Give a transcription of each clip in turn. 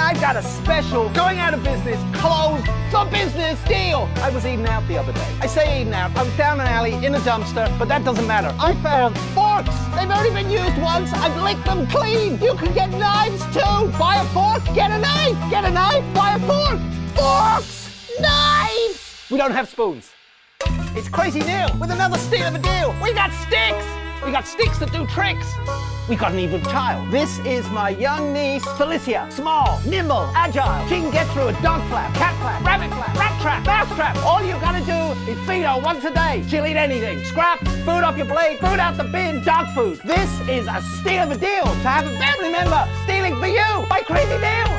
I've got a special going out of business, closed for business deal. I was eating out the other day. I say eating out. I was down an alley in a dumpster, but that doesn't matter. I found forks. They've already been used once. I've licked them clean. You can get knives too. Buy a fork, get a knife. Get a knife, buy a fork. Forks, knives. We don't have spoons. It's Crazy Neil with another steal of a deal. We got sticks. We got sticks that do tricks. We got an evil child. This is my young niece, Felicia. Small, nimble, agile. She can get through a dog flap, cat flap, rabbit flap, rat trap, mouse trap. All you gotta do is feed her once a day. She'll eat anything. Scrap, food off your plate, food out the bin, dog food. This is a steal of a deal to have a family member stealing for you by Crazy Neil.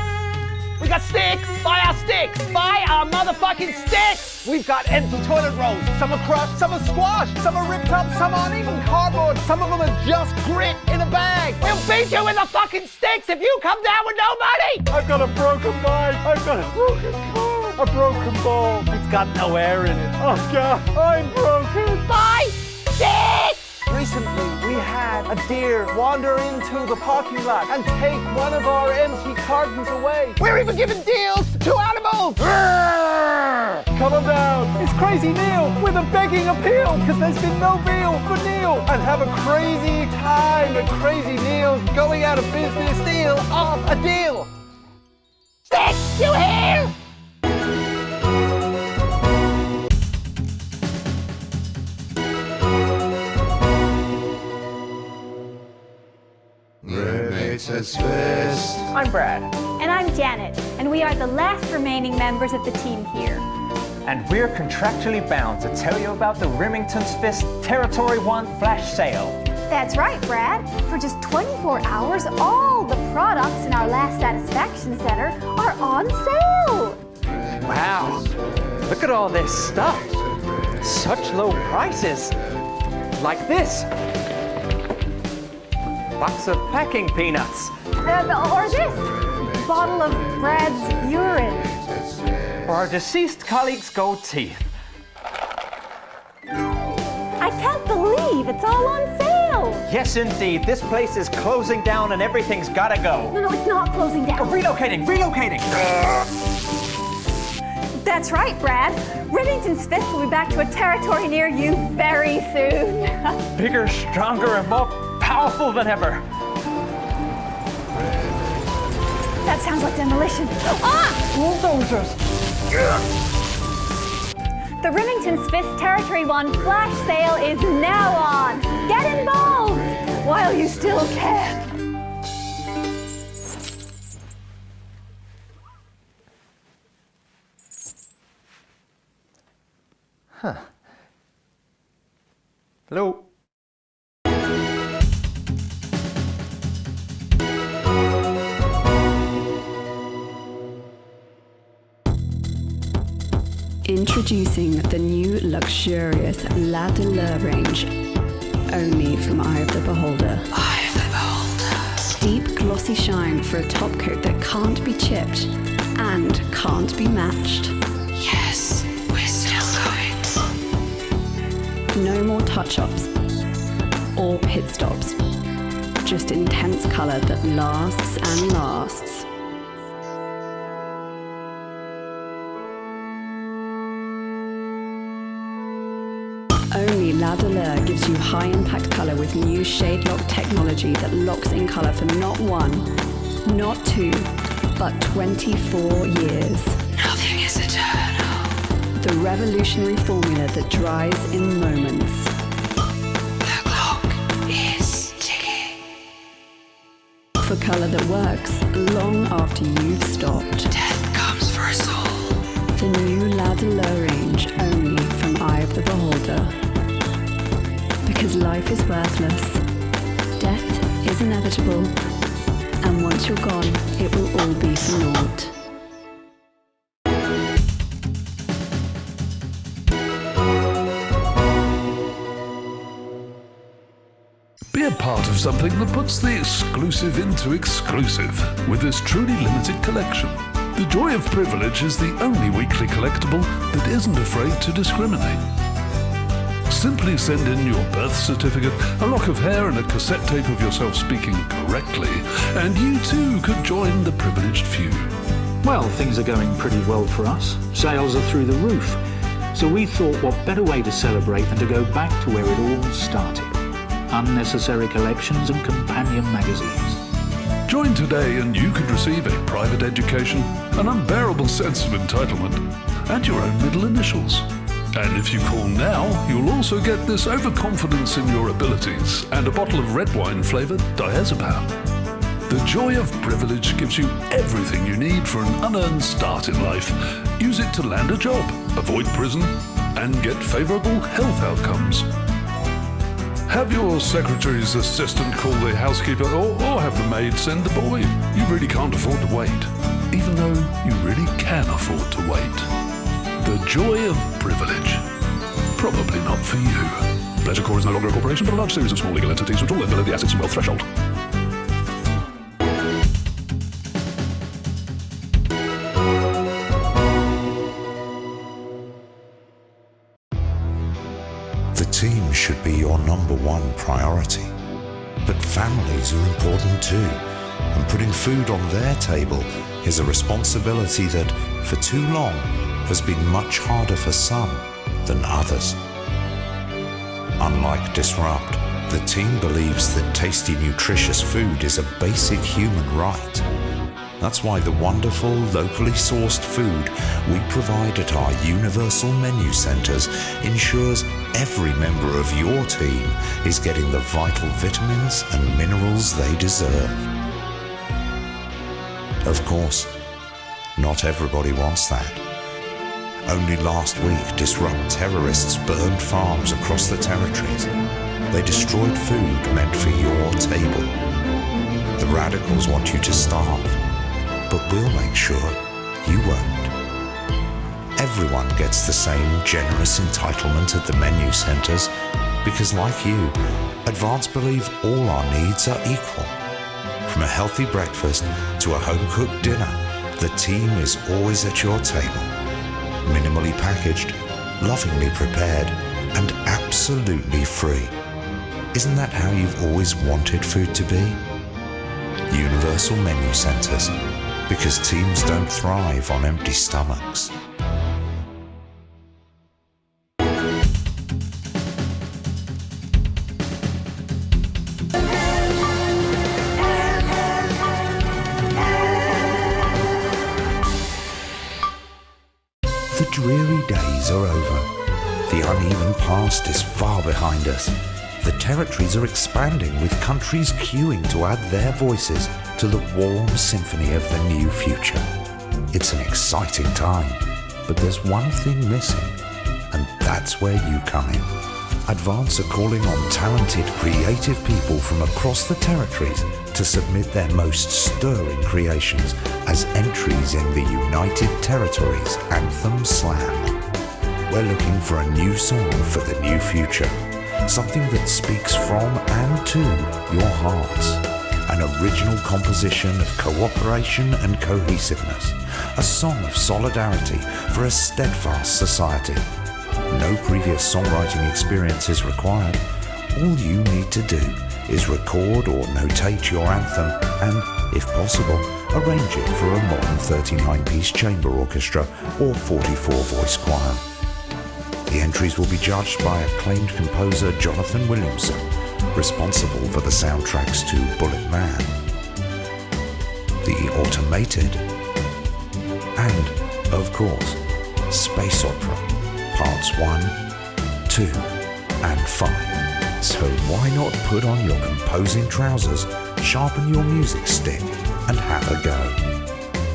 We got sticks. Buy our sticks. Buy our motherfucking sticks. We've got empty toilet rolls. Some are crushed, some are squashed, some are ripped up, some aren't even cardboard. Some of them are just grit in a bag. We'll beat you with the fucking sticks if you come down with no money. I've got a broken bike. I've got a broken car. A broken ball. It's got no air in it. Oh God, I'm broken. Buy sticks. Recently, we had a deer wander into the parking lot and take one of our empty cartons away. We're even giving deals to animals! Come on down, it's Crazy Neil with a begging appeal, because there's been no deal for Neil. And have a crazy time at Crazy Neil's going out of business deal of a deal. Sticks, you hear? I'm Brad. And I'm Janet, and we are the last remaining members of the team here. And we're contractually bound to tell you about the Remington's Fist Territory 1 flash sale. That's right, Brad. For just 24 hours, all the products in our last satisfaction center are on sale. Wow, look at all this stuff. Such low prices. Like this. Box of packing peanuts. Or this bottle of Brad's urine. Or our deceased colleague's gold teeth. I can't believe it's all on sale. Yes, indeed. This place is closing down and everything's gotta go. No, it's not closing down. Relocating. That's right, Brad. Remington's Fist will be back to a territory near you very soon. Bigger, stronger, and more powerful than ever. That sounds like demolition. Ah! Bulldozers. The Remington's Fist Territory 1 flash sale is now on. Get involved while you still can. Huh. Hello? Introducing the new luxurious La Douleur range, only from Eye of the Beholder. Eye of the Beholder. Deep glossy shine for a top coat that can't be chipped and can't be matched. Yes, we're still going. No more touch-ups or pit stops. Just intense colour that lasts and lasts. Only La Douleur gives you high-impact colour with new shade lock technology that locks in colour for not 1, not 2, but 24 years. Nothing is eternal. The revolutionary formula that dries in moments. The clock is ticking. For colour that works long after you've stopped. Death comes for us all. The new La Douleur range, only from Eye of the Beholder. Because life is worthless, death is inevitable, and once you're gone, it will all be for naught. Be a part of something that puts the exclusive into exclusive with this truly limited collection. The Joy of Privilege is the only weekly collectible that isn't afraid to discriminate. Simply send in your birth certificate, a lock of hair and a cassette tape of yourself speaking correctly, and you too could join the privileged few. Well, things are going pretty well for us. Sales are through the roof. So we thought what better way to celebrate than to go back to where it all started. Unnecessary collections and companion magazines. Join today and you could receive a private education, an unbearable sense of entitlement, and your own middle initials. And if you call now, you'll also get this overconfidence in your abilities and a bottle of red wine flavoured diazepam. The joy of privilege gives you everything you need for an unearned start in life. Use it to land a job, avoid prison, and get favourable health outcomes. Have your secretary's assistant call the housekeeper or have the maid send the boy. You really can't afford to wait, even though you really can afford to wait. The joy of privilege. Probably not for you. Pleasure Corps is no longer a corporation, but a large series of small legal entities which all live below the assets and wealth threshold. The team should be your number one priority. But families are important too, and putting food on their table is a responsibility that, for too long, has been much harder for some than others. Unlike Disrupt, the team believes that tasty, nutritious food is a basic human right. That's why the wonderful, locally sourced food we provide at our universal menu centers ensures every member of your team is getting the vital vitamins and minerals they deserve. Of course, not everybody wants that. Only last week, Disrupt terrorists burned farms across the territories. They destroyed food meant for your table. The radicals want you to starve, but we'll make sure you won't. Everyone gets the same generous entitlement at the menu centers because, like you, Advance believe all our needs are equal. From a healthy breakfast to a home-cooked dinner, the team is always at your table. Minimally packaged, lovingly prepared, and absolutely free. Isn't that how you've always wanted food to be? Universal menu centers, because teams don't thrive on empty stomachs. The dreary days are over. The uneven past is far behind us. The territories are expanding, with countries queuing to add their voices to the warm symphony of the new future. It's an exciting time, but there's one thing missing, and that's where you come in. Advance are calling on talented, creative people from across the territories to submit their most stirring creations as entries in the United Territories Anthem Slam. We're looking for a new song for the new future. Something that speaks from and to your hearts. An original composition of cooperation and cohesiveness. A song of solidarity for a steadfast society. No previous songwriting experience is required. All you need to do is record or notate your anthem and, if possible, arrange it for a modern 39-piece chamber orchestra or 44-voice choir. The entries will be judged by acclaimed composer Jonathan Williamson, responsible for the soundtracks to Bullet Man, The Automated, and, of course, Space Opera, Parts 1, 2, and 5. So why not put on your composing trousers, sharpen your music stick, and have a go?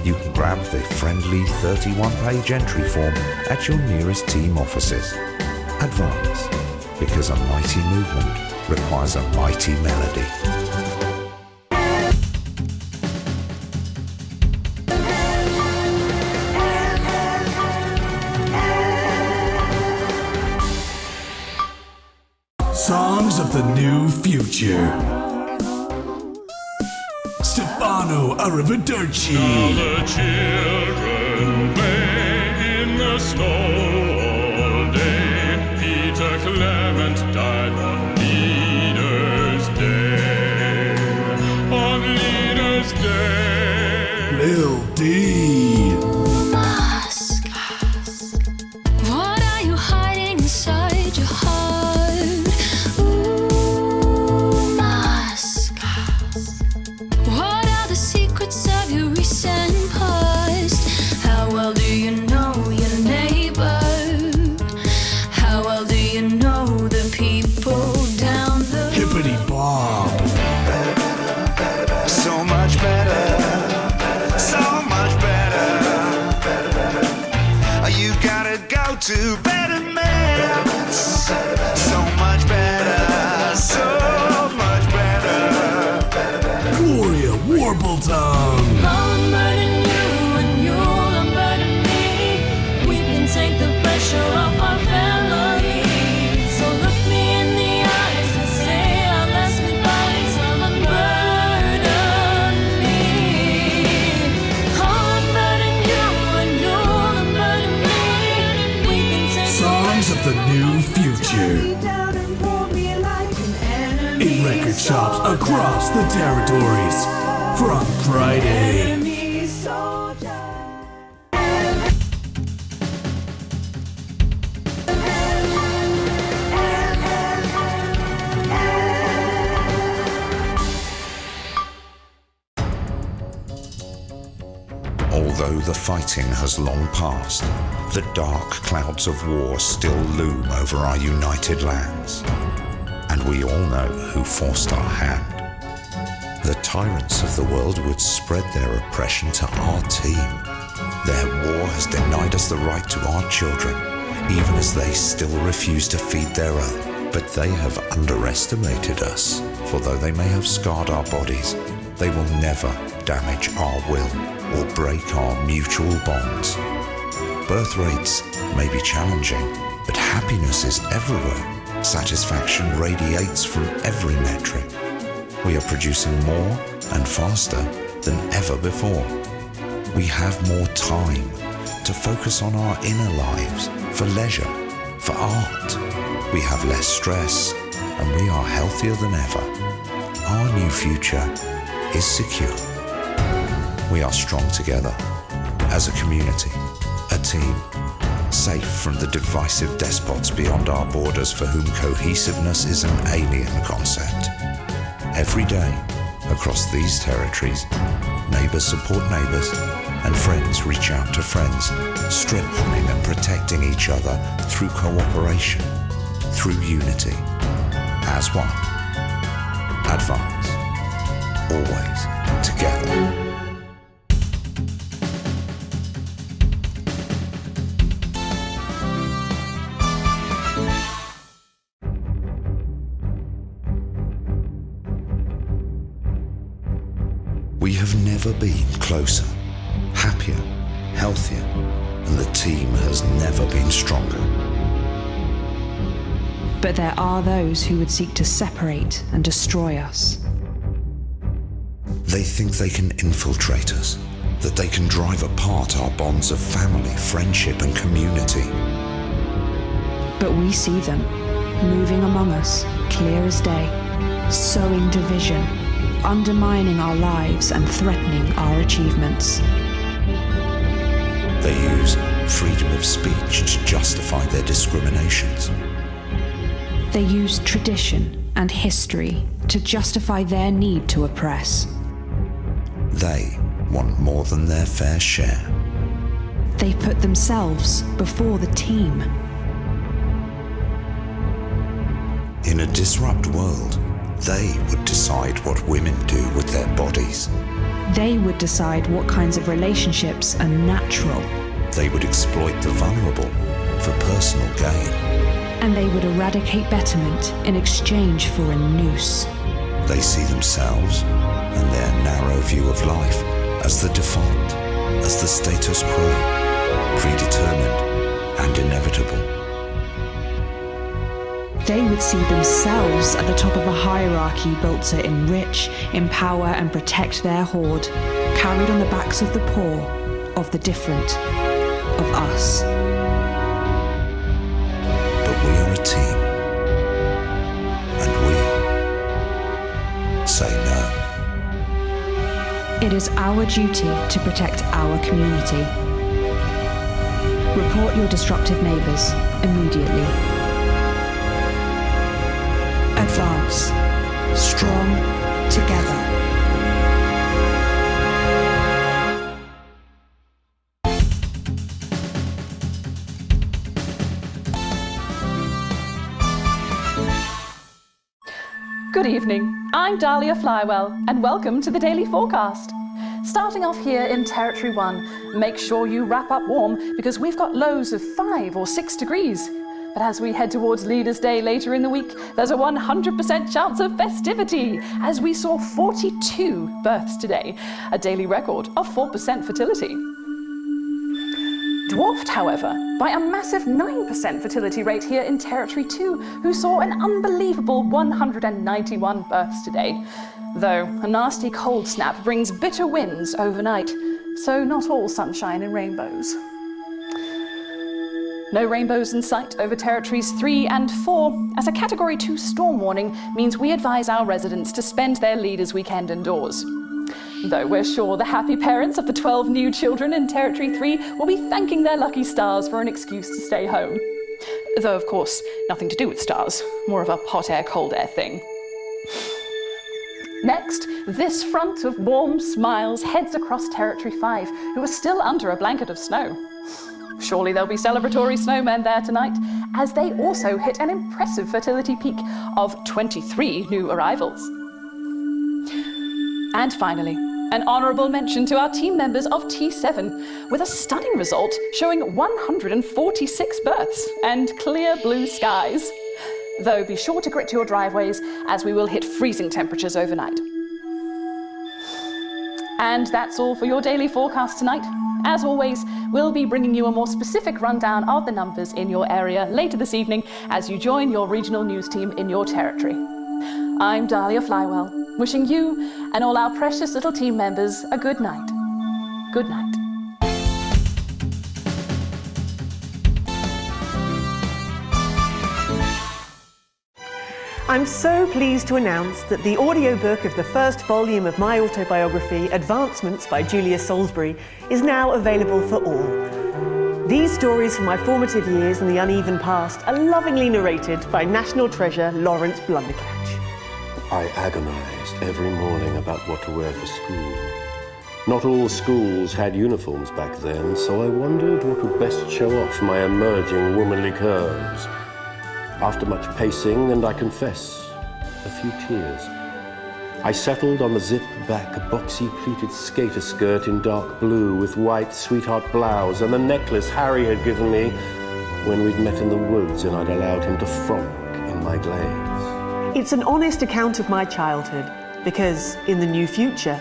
You can grab the friendly 31-page entry form at your nearest team offices. Advance, because a mighty movement requires a mighty melody. Songs of the New Future. Stefano Arrivederci. Now the children play in the snow all day. Peter Clement died on Leaders' Day. On Leaders' Day. Lil D. inside your heart. Ooh, mask. What are the secrets of your recent past? How well do you know your neighbor? How well do you know the people down the Hippity Bob. So much better, so much better. You gotta go to better meds. So much better, so much better. Gloria Warbletongue. I'll unburden you and you'll unburden me. We can take the pressure off our family. So look me in the eyes and say our last goodbyes. I'll unburden me. I'll unburden you and you'll unburden me. We can take Songs of the new future. In record shops across the territories. From Friday. Although the fighting has long passed, the dark clouds of war still loom over our united lands. And we all know who forced our hand. The tyrants of the world would spread their oppression to our team. Their war has denied us the right to our children, even as they still refuse to feed their own. But they have underestimated us, for though they may have scarred our bodies, they will never damage our will or break our mutual bonds. Birth rates may be challenging, but happiness is everywhere. Satisfaction radiates from every metric. We are producing more and faster than ever before. We have more time to focus on our inner lives, for leisure, for art. We have less stress, and we are healthier than ever. Our new future is secure. We are strong together, as a community, a team, safe from the divisive despots beyond our borders for whom cohesiveness is an alien concept. Every day, across these territories, neighbours support neighbours, and friends reach out to friends, strengthening and protecting each other through cooperation, through unity, as one. Advance, always together. We have never been closer, happier, healthier, and the team has never been stronger. But there are those who would seek to separate and destroy us. They think they can infiltrate us, that they can drive apart our bonds of family, friendship, and community. But we see them, moving among us, clear as day, sowing division, undermining our lives and threatening our achievements. They use freedom of speech to justify their discriminations. They use tradition and history to justify their need to oppress. They want more than their fair share. They put themselves before the team. In a disrupt world, they would decide what women do with their bodies. They would decide what kinds of relationships are natural. They would exploit the vulnerable for personal gain. And they would eradicate betterment in exchange for a noose. They see themselves and their narrow view of life as the default, as the status quo, predetermined and inevitable. They would see themselves at the top of a hierarchy built to enrich, empower, and protect their horde, carried on the backs of the poor, of the different, of us. But we are a team, and we say no. It is our duty to protect our community. Report your disruptive neighbours immediately. strong together. Good evening, I'm Dahlia Flywell, and welcome to the Daily Forecast. Starting off here in Territory 1, make sure you wrap up warm because we've got lows of 5 or 6 degrees. But as we head towards Leaders' Day later in the week, there's a 100% chance of festivity, as we saw 42 births today, a daily record of 4% fertility. Dwarfed, however, by a massive 9% fertility rate here in Territory 2, who saw an unbelievable 191 births today. Though a nasty cold snap brings bitter winds overnight, so not all sunshine and rainbows. No rainbows in sight over Territories 3 and 4, as a Category 2 storm warning means we advise our residents to spend their Leaders' Weekend indoors. Though we're sure the happy parents of the 12 new children in Territory 3 will be thanking their lucky stars for an excuse to stay home. Though, of course, nothing to do with stars, more of a hot air, cold air thing. Next, this front of warm smiles heads across Territory 5, who are still under a blanket of snow. Surely there'll be celebratory snowmen there tonight, as they also hit an impressive fertility peak of 23 new arrivals. And finally, an honourable mention to our team members of T7, with a stunning result showing 146 births and clear blue skies. Though be sure to grit your driveways, as we will hit freezing temperatures overnight. And that's all for your daily forecast tonight. As always, we'll be bringing you a more specific rundown of the numbers in your area later this evening as you join your regional news team in your territory. I'm Dahlia Flywell, wishing you and all our precious little team members a good night. Good night. I'm so pleased to announce that the audiobook of the first volume of my autobiography, Advancements by Julia Salisbury, is now available for all. These stories from my formative years and the uneven past are lovingly narrated by national treasure Lawrence Blunderclatch. I agonised every morning about what to wear for school. Not all schools had uniforms back then, so I wondered what would best show off my emerging womanly curves. After much pacing, and I confess, a few tears, I settled on the zip-back, boxy pleated skater skirt in dark blue with white sweetheart blouse and the necklace Harry had given me when we'd met in the woods and I'd allowed him to frolic in my glades. It's an honest account of my childhood, because in the new future,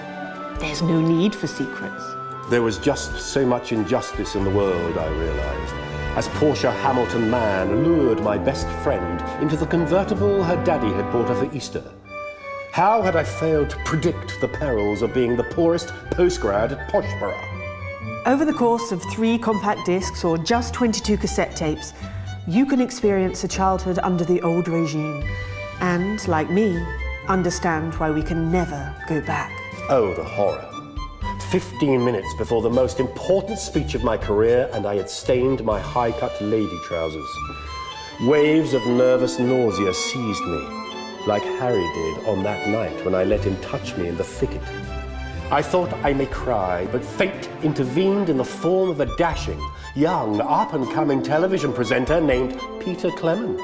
there's no need for secrets. There was just so much injustice in the world, I realised, as Portia Hamilton Mann lured my best friend into the convertible her daddy had bought her for Easter. How had I failed to predict the perils of being the poorest postgrad at Poshborough? Over the course of 3 compact discs or just 22 cassette tapes, you can experience a childhood under the old regime and, like me, understand why we can never go back. Oh, the horror. 15 minutes before the most important speech of my career, and I had stained my high-cut lady trousers. Waves of nervous nausea seized me, like Harry did on that night when I let him touch me in the thicket. I thought I may cry, but fate intervened in the form of a dashing, young, up-and-coming television presenter named Peter Clement.